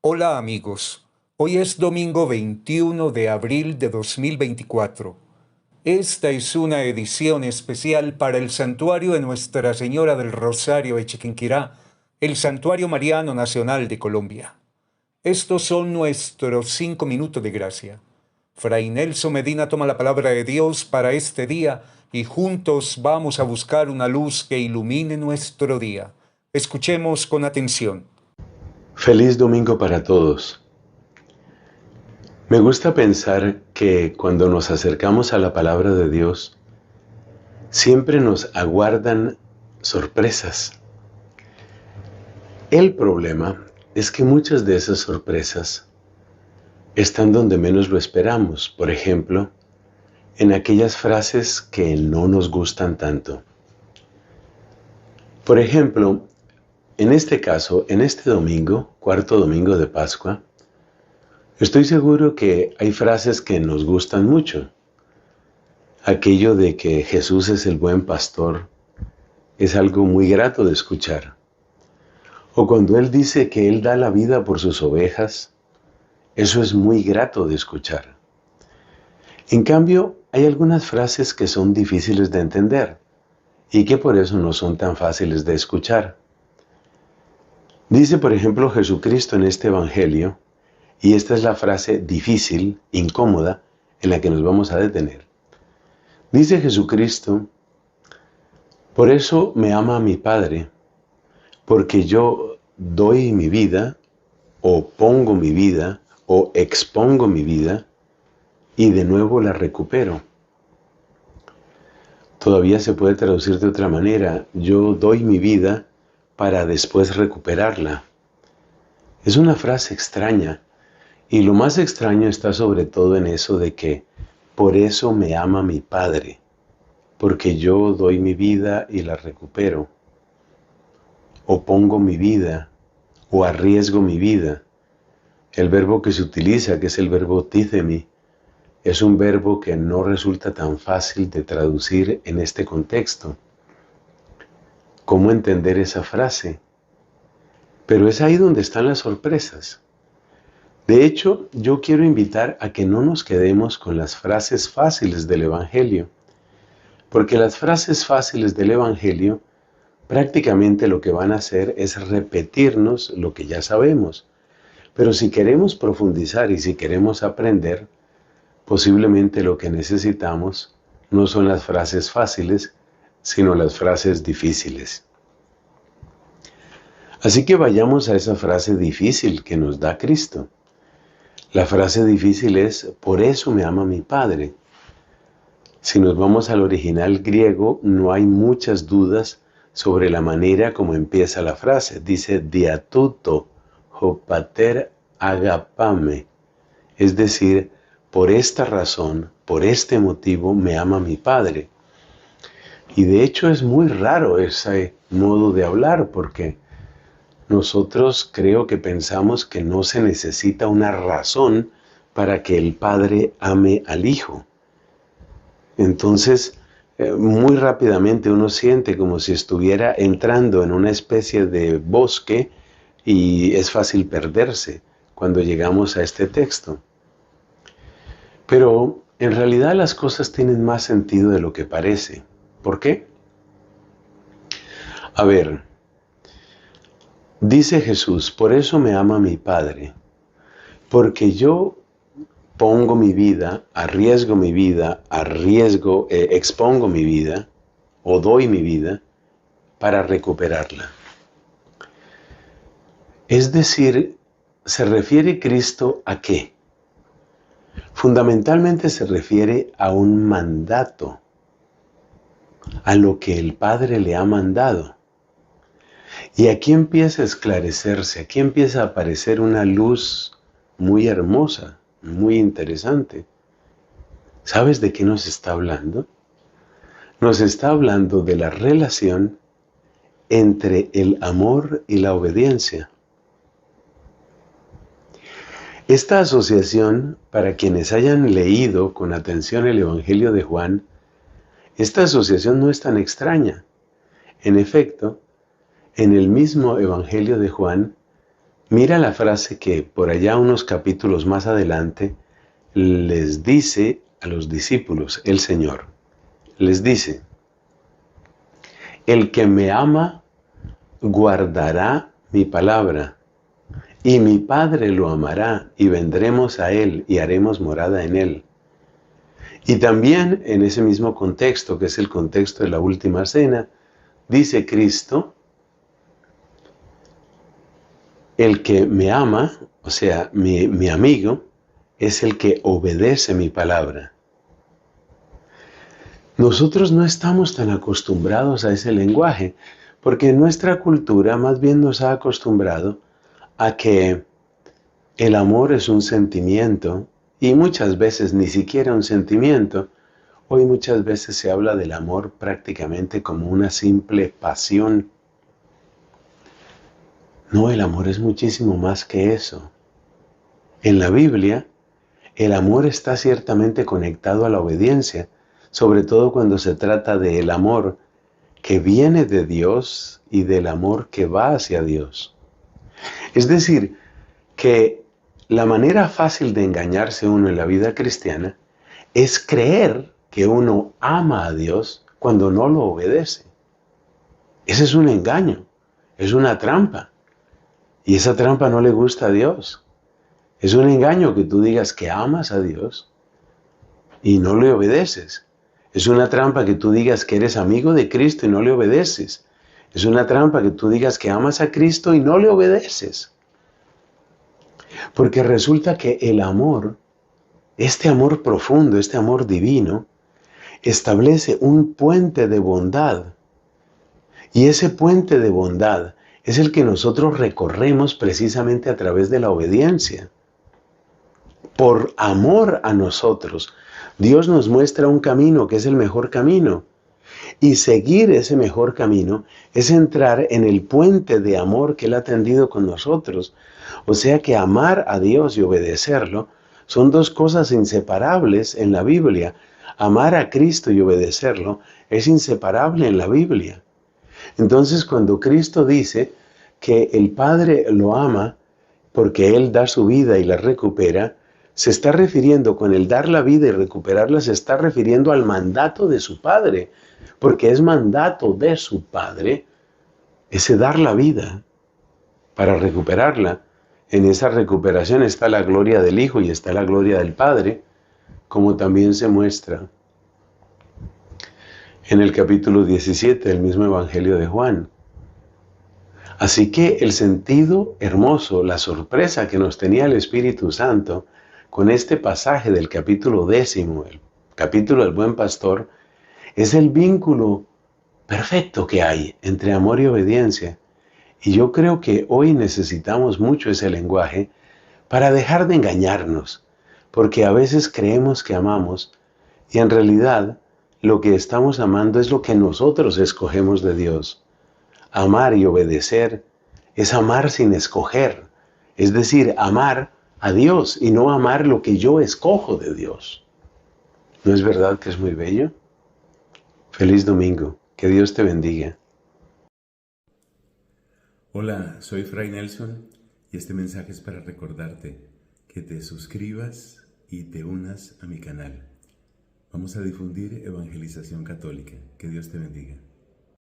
Hola amigos, hoy es domingo 21 de abril de 2024. Esta es una edición especial para el Santuario de Nuestra Señora del Rosario de Chiquinquirá, el Santuario Mariano Nacional de Colombia. Estos son nuestros 5 minutos de gracia. Fray Nelson Medina toma la palabra de Dios para este día y juntos vamos a buscar una luz que ilumine nuestro día. Escuchemos con atención. Feliz domingo para todos. Me gusta pensar que cuando nos acercamos a la palabra de Dios, siempre nos aguardan sorpresas. El problema es que muchas de esas sorpresas están donde menos lo esperamos. Por ejemplo, en aquellas frases que no nos gustan tanto. Por ejemplo, en este caso, en este domingo, cuarto domingo de Pascua, estoy seguro que hay frases que nos gustan mucho. Aquello de que Jesús es el buen pastor es algo muy grato de escuchar. O cuando Él dice que Él da la vida por sus ovejas, eso es muy grato de escuchar. En cambio, hay algunas frases que son difíciles de entender y que por eso no son tan fáciles de escuchar. Dice, por ejemplo, Jesucristo en este Evangelio, y esta es la frase difícil, incómoda, en la que nos vamos a detener. Dice Jesucristo: por eso me ama mi Padre, porque yo doy mi vida, o pongo mi vida, o expongo mi vida, y de nuevo la recupero. Todavía se puede traducir de otra manera: yo doy mi vida para después recuperarla. Es una frase extraña, y lo más extraño está sobre todo en eso de que por eso me ama mi Padre, porque yo doy mi vida y la recupero, o pongo mi vida, o arriesgo mi vida. El verbo que se utiliza, que es el verbo títhemi, es un verbo que no resulta tan fácil de traducir en este contexto. ¿Cómo entender esa frase? Pero es ahí donde están las sorpresas. De hecho, yo quiero invitar a que no nos quedemos con las frases fáciles del Evangelio, porque las frases fáciles del Evangelio prácticamente lo que van a hacer es repetirnos lo que ya sabemos. Pero si queremos profundizar y si queremos aprender, posiblemente lo que necesitamos no son las frases fáciles, sino las frases difíciles. Así que vayamos a esa frase difícil que nos da Cristo. La frase difícil es: por eso me ama mi Padre. Si nos vamos al original griego, no hay muchas dudas sobre la manera como empieza la frase. Dice diatuto ho pater agapame, es decir, por esta razón, por este motivo me ama mi Padre. Y de hecho es muy raro ese modo de hablar, porque nosotros creo que pensamos que no se necesita una razón para que el Padre ame al Hijo. Entonces, muy rápidamente uno siente como si estuviera entrando en una especie de bosque y es fácil perderse cuando llegamos a este texto. Pero en realidad las cosas tienen más sentido de lo que parece. ¿Por qué? A ver, dice Jesús: por eso me ama mi Padre, porque yo pongo mi vida, arriesgo mi vida, expongo mi vida, o doy mi vida, para recuperarla. Es decir, ¿se refiere Cristo a qué? Fundamentalmente se refiere a un mandato, a lo que el Padre le ha mandado. Y aquí empieza a esclarecerse, aquí empieza a aparecer una luz muy hermosa, muy interesante. ¿Sabes de qué nos está hablando? Nos está hablando de la relación entre el amor y la obediencia. Esta asociación, para quienes hayan leído con atención el Evangelio de Juan, esta asociación no es tan extraña. En efecto, en el mismo Evangelio de Juan, Mira la frase que por allá unos capítulos más adelante les dice a los discípulos el Señor. Les dice, el que me ama guardará mi palabra, y mi Padre lo amará, y vendremos a él y haremos morada en él. Y también en ese mismo contexto, que es el contexto de la última cena, dice Cristo, el que me ama, o sea, mi amigo, es el que obedece mi palabra. Nosotros no estamos tan acostumbrados a ese lenguaje, porque nuestra cultura más bien nos ha acostumbrado a que el amor es un sentimiento, y muchas veces ni siquiera un sentimiento. Hoy muchas veces se habla del amor prácticamente como una simple pasión. No, el amor es muchísimo más que eso. En la Biblia, el amor está ciertamente conectado a la obediencia, sobre todo cuando se trata del amor que viene de Dios y del amor que va hacia Dios. Es decir, que la manera fácil de engañarse uno en la vida cristiana es creer que uno ama a Dios cuando no lo obedece. Ese es un engaño, es una trampa. Y esa trampa no le gusta a Dios. Es un engaño que tú digas que amas a Dios y no le obedeces. Es una trampa que tú digas que eres amigo de Cristo y no le obedeces. Es una trampa que tú digas que amas a Cristo y no le obedeces. Porque resulta que el amor, este amor profundo, este amor divino, establece un puente de bondad. Y ese puente de bondad es el que nosotros recorremos precisamente a través de la obediencia. Por amor a nosotros, Dios nos muestra un camino que es el mejor camino. Y seguir ese mejor camino es entrar en el puente de amor que Él ha tendido con nosotros. O sea que amar a Dios y obedecerlo son dos cosas inseparables en la Biblia. Amar a Cristo y obedecerlo es inseparable en la Biblia. Entonces, cuando Cristo dice que el Padre lo ama porque Él da su vida y la recupera, se está refiriendo, con el dar la vida y recuperarla, se está refiriendo al mandato de su Padre, porque es mandato de su Padre ese dar la vida para recuperarla. En esa recuperación está la gloria del Hijo y está la gloria del Padre, como también se muestra en el capítulo 17 del mismo Evangelio de Juan. Así que el sentido hermoso, la sorpresa que nos tenía el Espíritu Santo con este pasaje del capítulo 10, el capítulo del Buen Pastor, es el vínculo perfecto que hay entre amor y obediencia. Y yo creo que hoy necesitamos mucho ese lenguaje para dejar de engañarnos, porque a veces creemos que amamos y en realidad lo que estamos amando es lo que nosotros escogemos de Dios. Amar y obedecer es amar sin escoger, es decir, amar a Dios y no amar lo que yo escojo de Dios. ¿No es verdad que es muy bello? Feliz domingo, que Dios te bendiga. Hola, soy Fray Nelson y este mensaje es para recordarte que te suscribas y te unas a mi canal. Vamos a difundir evangelización católica. Que Dios te bendiga.